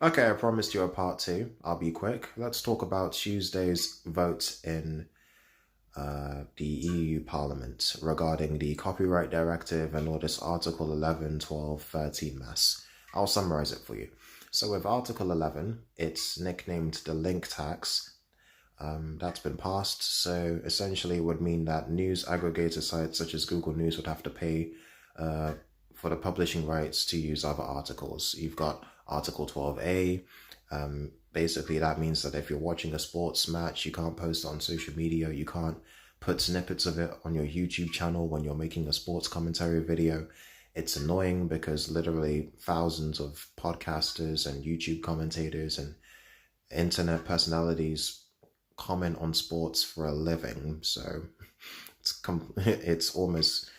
Okay, I promised you a part two. I'll be quick. Let's talk about Tuesday's vote in the EU Parliament regarding the Copyright Directive and all this Article 11, 12, 13 mess. I'll summarize it for you. So, with Article 11, it's nicknamed the link tax. That's been passed. So, essentially, it would mean that news aggregator sites such as Google News would have to pay uh, for the publishing rights to use other articles. You've got Article 12A. Basically, that means that if you're watching a sports match, you can't post it on social media. You can't put snippets of it on your YouTube channel when you're making a sports commentary video. It's annoying because literally thousands of podcasters and YouTube commentators and internet personalities comment on sports for a living. So it's almost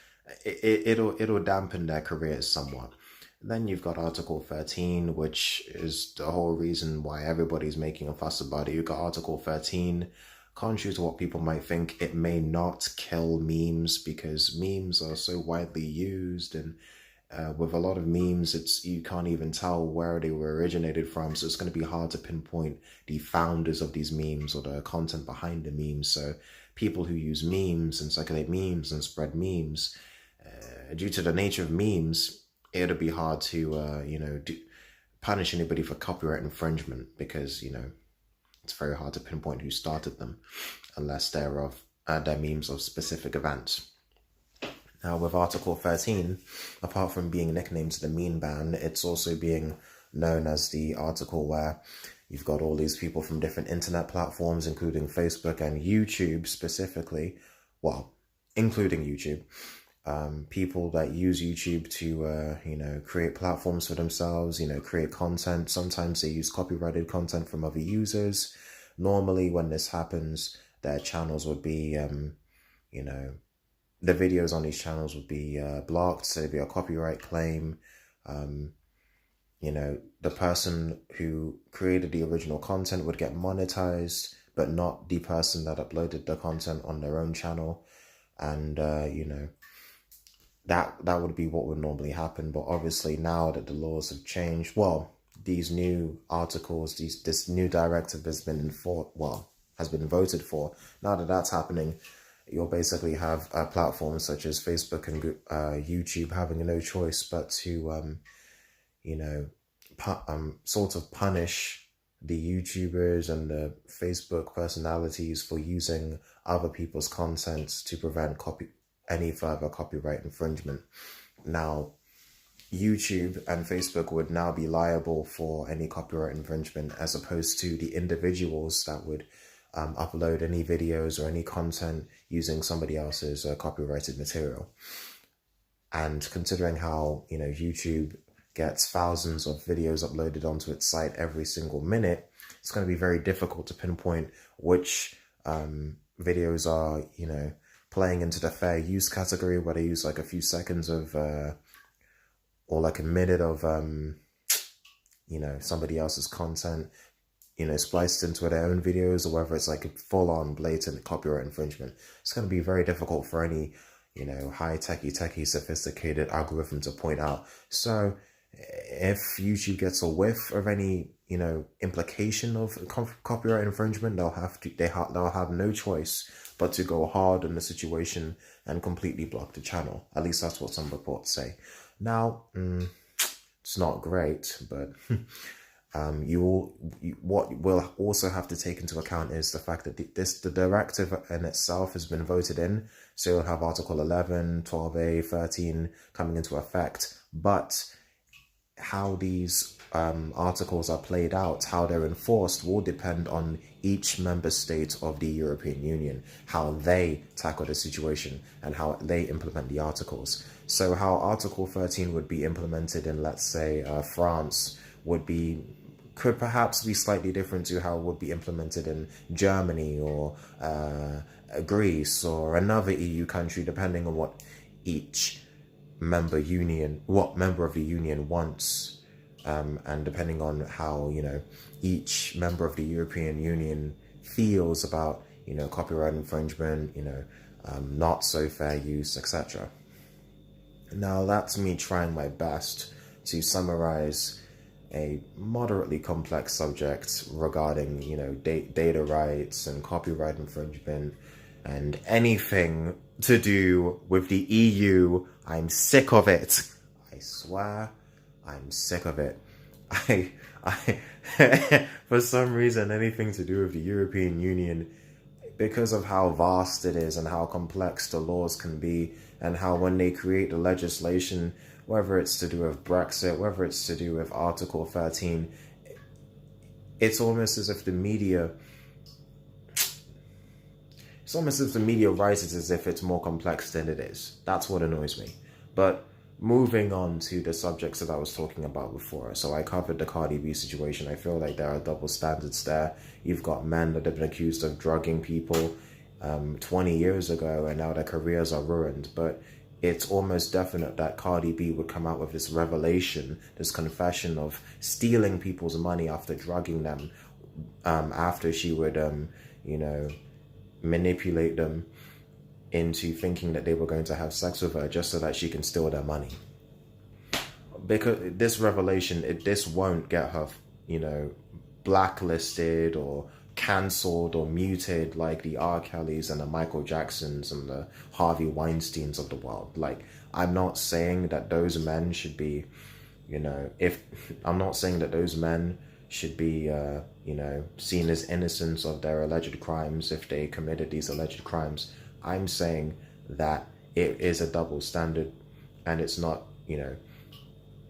it'll dampen their careers somewhat. Then you've got Article 13, which is the whole reason why everybody's making a fuss about it. You've got Article 13. Contrary to what people might think, it may not kill memes because memes are so widely used, and with a lot of memes, it's you can't even tell where they were originated from. So it's going to be hard to pinpoint the founders of these memes or the content behind the memes. So people who use memes and circulate memes and spread memes, due to the nature of memes, it'll be hard to punish anybody for copyright infringement because it's very hard to pinpoint who started them unless they're memes of specific events. Now, with Article 13, apart from being nicknamed the meme ban, it's also being known as the article where you've got all these people from different internet platforms, including Facebook and YouTube specifically, well, including YouTube, people that use YouTube to, create platforms for themselves, create content. Sometimes they use copyrighted content from other users. Normally, when this happens, their channels would be, the videos on these channels would be blocked, so there'd be a copyright claim. The person who created the original content would get monetized, but not the person that uploaded the content on their own channel. And, that would be what would normally happen. But obviously now that the laws have changed, well, these new articles, this new directive has been voted for. Now that that's happening, you'll basically have platforms such as Facebook and YouTube having no choice but to, sort of punish the YouTubers and the Facebook personalities for using other people's content to prevent any further copyright infringement. Now, YouTube and Facebook would now be liable for any copyright infringement as opposed to the individuals that would upload any videos or any content using somebody else's copyrighted material. And considering how, YouTube gets thousands of videos uploaded onto its site every single minute, it's going to be very difficult to pinpoint which videos are, playing into the fair use category where they use like a few seconds of, or like a minute of, somebody else's content, spliced into their own videos, or whether it's like a full-on blatant copyright infringement. It's going to be very difficult for any, high techie, sophisticated algorithm to point out. So if YouTube gets a whiff of any, implication of copyright infringement, they'll have no choice but to go hard on the situation and completely block the channel. At least that's what some reports say. Now, it's not great, but what we'll also have to take into account is the fact that the directive in itself has been voted in. So you'll have Article 11, 12A, 13 coming into effect. But how these articles are played out, how they're enforced, will depend on each member state of the European Union, how they tackle the situation and how they implement the articles. So how Article 13 would be implemented in, let's say, France could perhaps be slightly different to how it would be implemented in Germany or Greece or another EU country, depending on what each member of the union wants. And depending on how, each member of the European Union feels about, copyright infringement, not so fair use, etc. Now, that's me trying my best to summarize a moderately complex subject regarding, data rights and copyright infringement and anything to do with the EU. I'm sick of it. I swear, I'm sick of it. I, for some reason, anything to do with the European Union, because of how vast it is and how complex the laws can be, and how when they create the legislation, whether it's to do with Brexit, whether it's to do with Article 13, it's almost as if the media writes it as if it's more complex than it is. That's what annoys me. But moving on to the subjects that I was talking about before. So I covered the Cardi B situation. I feel like there are double standards there. You've got men that have been accused of drugging people 20 years ago, and now their careers are ruined. But it's almost definite that Cardi B would come out with this revelation, this confession of stealing people's money after drugging them, after she would, manipulate them into thinking that they were going to have sex with her just so that she can steal their money. Because this revelation, this won't get her, blacklisted or cancelled or muted like the R. Kellys and the Michael Jacksons and the Harvey Weinsteins of the world. Like, I'm not saying that those men should be, I'm not saying that those men should be, seen as innocent of their alleged crimes if they committed these alleged crimes. I'm saying that it is a double standard, and it's not,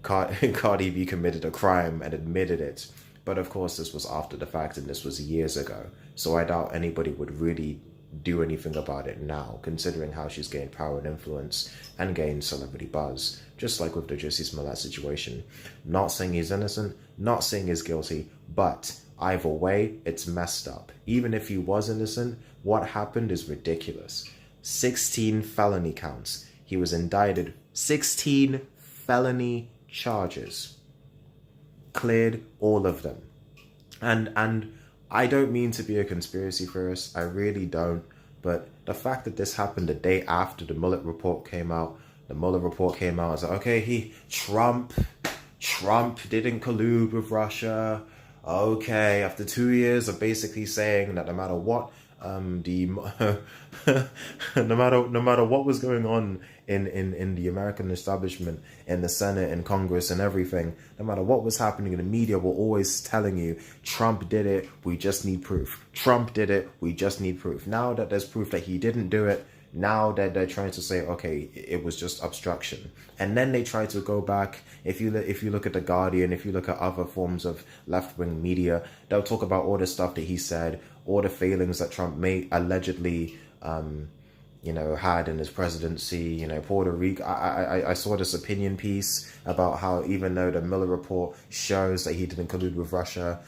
Cardi B committed a crime and admitted it. But of course, this was after the fact, and this was years ago. So I doubt anybody would really do anything about it now, considering how she's gained power and influence and gained celebrity buzz, just like with the Jussie Smollett situation. Not saying he's innocent, not saying he's guilty, but either way, it's messed up. Even if he was innocent, what happened is ridiculous. 16 felony counts. He was indicted. 16 felony charges. Cleared all of them. And I don't mean to be a conspiracy theorist. I really don't. But the fact that this happened the day after the Smollett report came out, it's like, okay, Trump didn't collude with Russia. Okay, after 2 years of basically saying that no matter what, no matter what was going on in the American establishment, in the Senate and Congress and everything, no matter what was happening, the media were always telling you, Trump did it, we just need proof. Trump did it, we just need proof. Now that there's proof that he didn't do it, now that they're trying to say, okay, it was just obstruction. And then they try to go back. If you look at The Guardian, if you look at other forms of left-wing media, they'll talk about all the stuff that he said, all the failings that Trump may allegedly, had in his presidency. Puerto Rico. I saw this opinion piece about how even though the Mueller report shows that he didn't collude with Russia,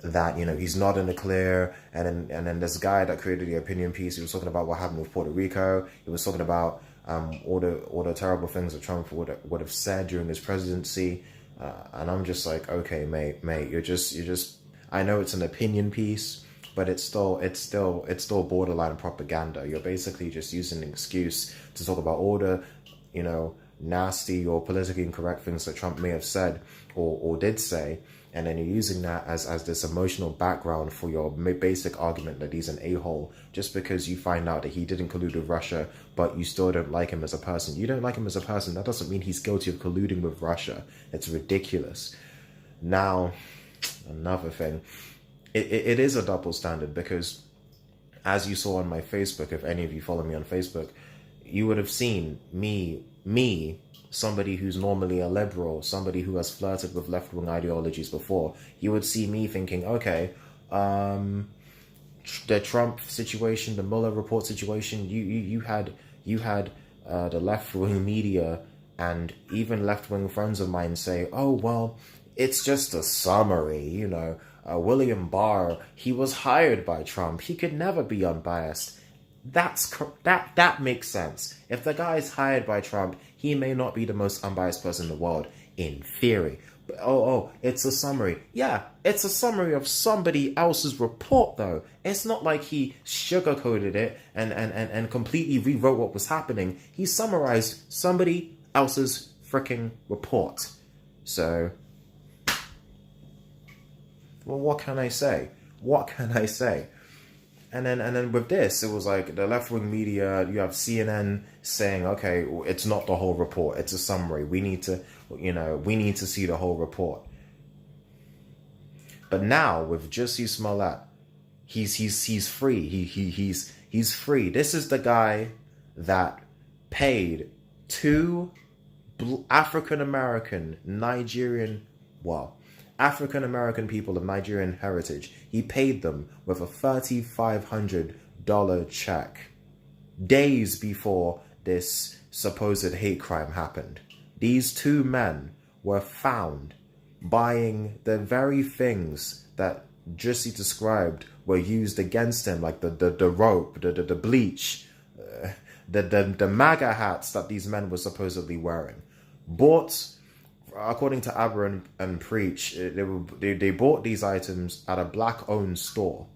that he's not in the clear, and then this guy that created the opinion piece, he was talking about what happened with Puerto Rico. He was talking about all the terrible things that Trump would have said during his presidency, and I'm just like, okay, mate, you're just. I know it's an opinion piece, but it's still borderline propaganda. You're basically just using an excuse to talk about all the nasty or politically incorrect things that Trump may have said or did say. And then you're using that as this emotional background for your basic argument that he's an a-hole, just because you find out that he didn't collude with Russia, but you still don't like him as a person. You don't like him as a person. That doesn't mean he's guilty of colluding with Russia. It's ridiculous. Now, another thing. It is a double standard because, as you saw on my Facebook, if any of you follow me on Facebook, you would have seen me, somebody who's normally a liberal, somebody who has flirted with left-wing ideologies before. You would see me thinking, okay, the Trump situation, the Mueller report situation, you had the left-wing media and even left-wing friends of mine say, oh, well, it's just a summary, William Barr, he was hired by Trump. He could never be unbiased. That makes sense. If the guy is hired by Trump, he may not be the most unbiased person in the world, in theory. But it's a summary. Yeah, it's a summary of somebody else's report, though. It's not like he sugarcoated it and completely rewrote what was happening. He summarized somebody else's freaking report. So, Well, what can I say? What can I say? And then with this, it was like the left-wing media, you have CNN saying, okay, it's not the whole report, it's a summary. We need to, we need to see the whole report. But now with Jussie Smollett, he's free. He's free. This is the guy that paid two African-American people of Nigerian heritage. He paid them with a $3,500 check days before this supposed hate crime happened. These two men were found buying the very things that Jussie described were used against him, like the rope, the bleach, the MAGA hats that these men were supposedly wearing. Bought, according to Aber and Preach, they bought these items at a black-owned store.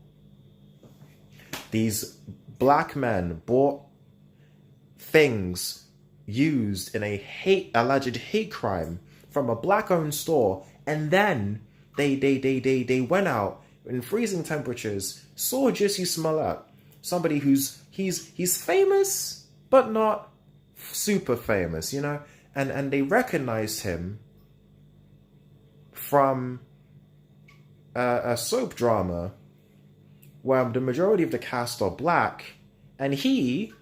These black men bought things used in a alleged hate crime from a black-owned store, and then they went out in freezing temperatures, saw Jussie Smollett, somebody he's famous but not super famous, and they recognized him from a soap drama where the majority of the cast are black, and he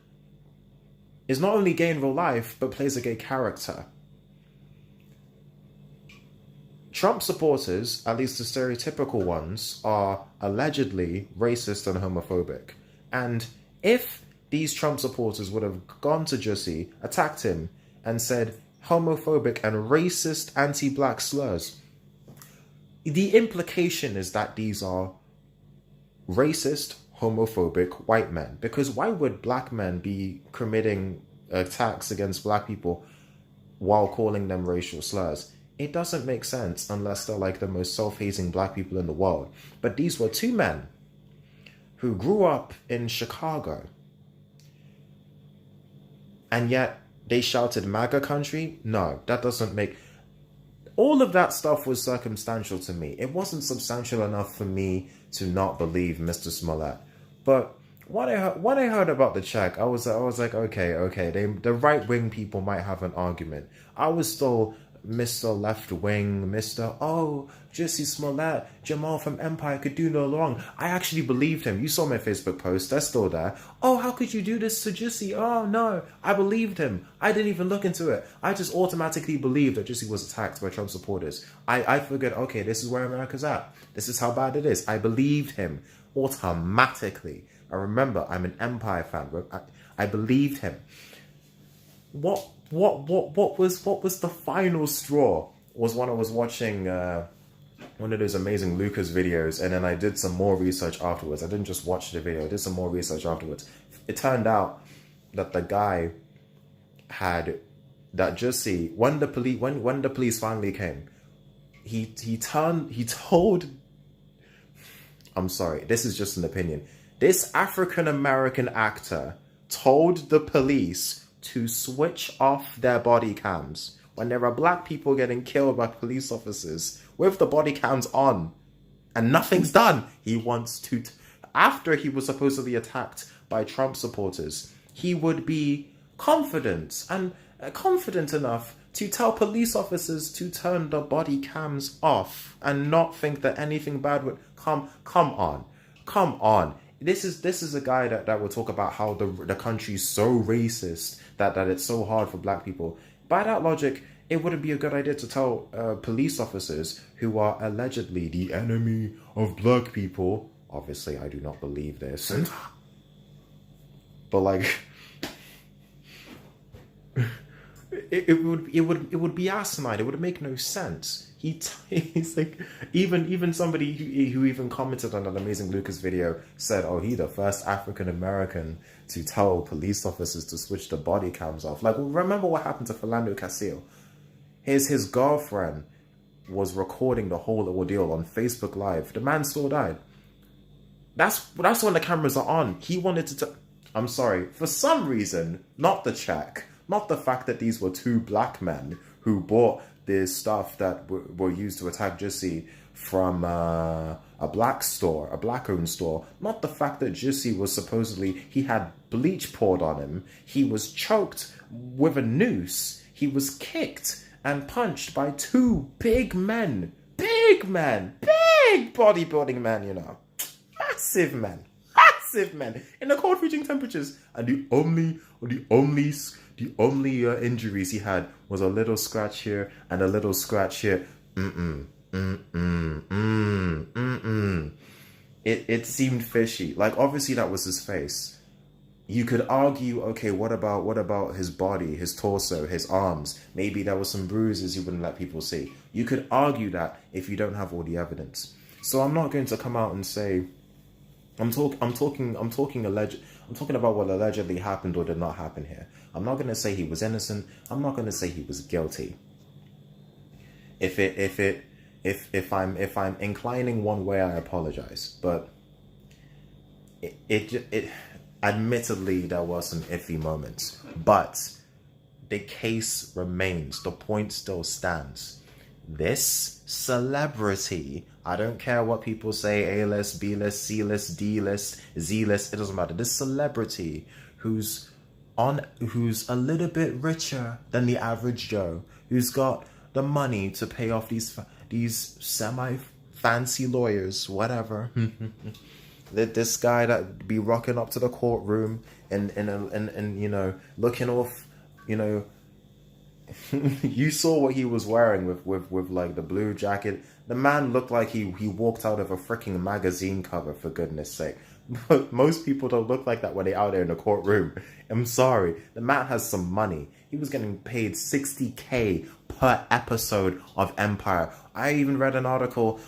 is not only gay in real life but plays a gay character. Trump supporters, at least the stereotypical ones, are allegedly racist and homophobic. And if these Trump supporters would have gone to Jussie, attacked him, and said homophobic and racist anti-black slurs, the implication is that these are racist, homophobic white men. Because why would black men be committing attacks against black people while calling them racial slurs? It doesn't make sense unless they're like the most self-hating black people in the world. But these were two men who grew up in Chicago, and yet they shouted MAGA country? No, that doesn't make... All of that stuff was circumstantial to me. It wasn't substantial enough for me to not believe Mr. Smollett. But when I heard about the check, I was like, okay, the right-wing people might have an argument. I was still Mr. Left Wing, Mr. Oh, Jussie Smollett, Jamal from Empire could do no wrong. I actually believed him. You saw my Facebook post. They're still there. Oh, how could you do this to Jussie? Oh, no. I believed him. I didn't even look into it. I just automatically believed that Jussie was attacked by Trump supporters. I figured, okay, this is where America's at. This is how bad it is. I believed him automatically. I remember, I'm an Empire fan. I believed him. What was the final straw was when I was watching one of those amazing Lucas videos, and then I did some more research afterwards. I didn't just watch the video, I did some more research afterwards. It turned out that the guy had, that Jussie, when the police finally came, he told, I'm sorry, this is just an opinion, this African-American actor told the police to switch off their body cams when there are black people getting killed by police officers with the body cams on and nothing's done. He wants to, after he was supposedly attacked by Trump supporters, he would be confident enough to tell police officers to turn the body cams off and not think that anything bad would come on. This is a guy that will talk about how the country's so racist that it's so hard for black people. By that logic, it wouldn't be a good idea to tell police officers who are allegedly the enemy of black people. Obviously, I do not believe this. But like, it would be asinine. It would make no sense. He's like, even somebody who even commented on that amazing Lucas video said, oh, he the first African American to tell police officers to switch the body cams off. Like, remember what happened to Philando Castile? His girlfriend was recording the whole ordeal on Facebook Live. The man still died. That's when the cameras are on. He wanted to I'm sorry, for some reason, not the check, not the fact that these were two black men who bought this stuff that were used to attack Jussie. from a black-owned store. Not the fact that Jussie was supposedly, he had bleach poured on him. He was choked with a noose. He was kicked and punched by two big men. Big bodybuilding men, you know. Massive men in the cold freezing temperatures, and the only injuries he had was a little scratch here and a little scratch here. It seemed fishy. Like, obviously that was his face. You could argue, okay, what about his body, his torso, his arms? Maybe there was some bruises he wouldn't let people see. You could argue that if you don't have all the evidence. So I'm not going to come out and say I'm talking about what allegedly happened or did not happen here. I'm not going to say he was innocent. I'm not going to say he was guilty. If I'm inclining one way, I apologize. But it admittedly there were some iffy moments, but the case remains. The point still stands. This celebrity, I don't care what people say, A-list, B-list, C-list, D-list, Z-list, it doesn't matter. This celebrity who's a little bit richer than the average Joe, who's got the money to pay off these semi-fancy lawyers, whatever. This guy that be rocking up to the courtroom and you know, looking off, you know, you saw what he was wearing with like the blue jacket. The man looked like he walked out of a freaking magazine cover, for goodness sake. But most people don't look like that when they're out there in the courtroom. I'm sorry. The man has some money. He was getting paid $60K per episode of Empire. I even read an article,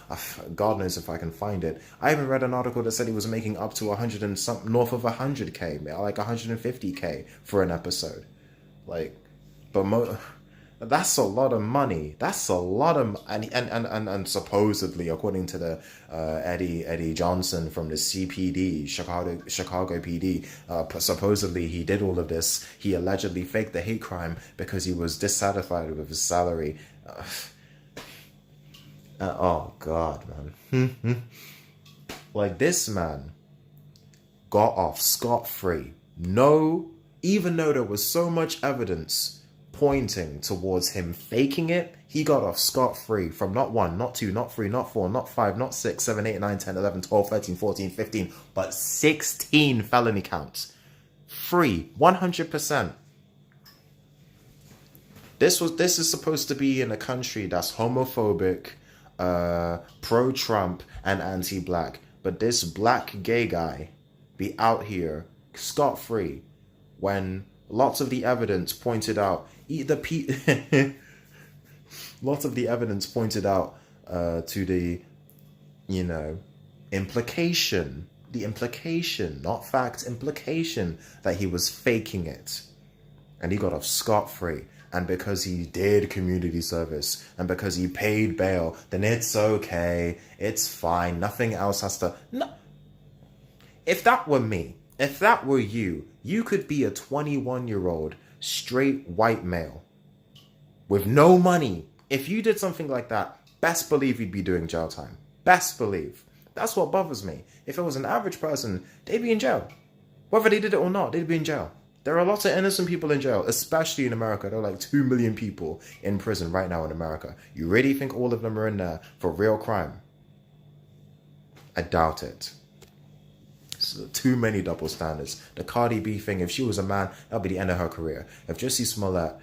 God knows if I can find it. I even read an article that said he was making up to 100 and some, north of 100K, like 150K for an episode. Like, but that's a lot of money. That's a lot of, and supposedly, according to the Eddie Johnson from the CPD, Chicago PD, supposedly he did all of this. He allegedly faked the hate crime because he was dissatisfied with his salary. Oh God, man! Like, this man got off scot-free. No, even though there was so much evidence pointing towards him faking it, he got off scot-free from not 1, not 2, not 3, not 4, not 5, not 6, 7, 8, 9, 10, 11, 12, 13, 14, 15, but 16 felony counts. Free, 100%. This is supposed to be in a country that's homophobic, pro-Trump, and anti-black. But this black gay guy be out here scot-free when lots of the evidence pointed out lots of the evidence pointed out to the, you know, implication, not fact, implication that he was faking it. And he got off scot-free. And because he did community service and because he paid bail, then it's okay. It's fine. Nothing else has to... No. If that were me, if that were you, you could be a 21-year-old straight white male with no money. If you did something like that, best believe you'd be doing jail time. Best believe. That's what bothers me. If it was an average person, they'd be in jail. Whether they did it or not, they'd be in jail. There are lots of innocent people in jail, especially in America. There are like 2 million people in prison right now in America. You really think all of them are in there for real crime? I doubt it. So too many double standards. The Cardi B thing, if she was a man, that'll be the end of her career. If Jussie Smollett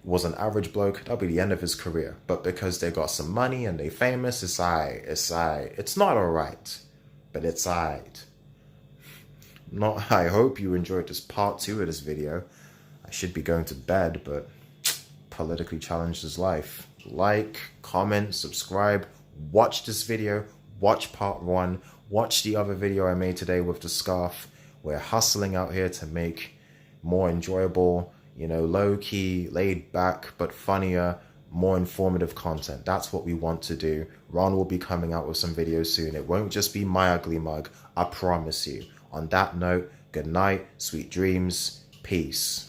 was an average bloke, that'll be the end of his career. But because they got some money and they famous, it's aight. It's not alright, but it's aight. I hope you enjoyed this part 2 of this video. I should be going to bed, but politically challenged is life. Like, comment, subscribe, watch this video, watch part 1, watch the other video I made today with the scarf. We're hustling out here to make more enjoyable, you know, low-key, laid-back, but funnier, more informative content. That's what we want to do. Ron will be coming out with some videos soon. It won't just be my ugly mug, I promise you. On that note, good night, sweet dreams, peace.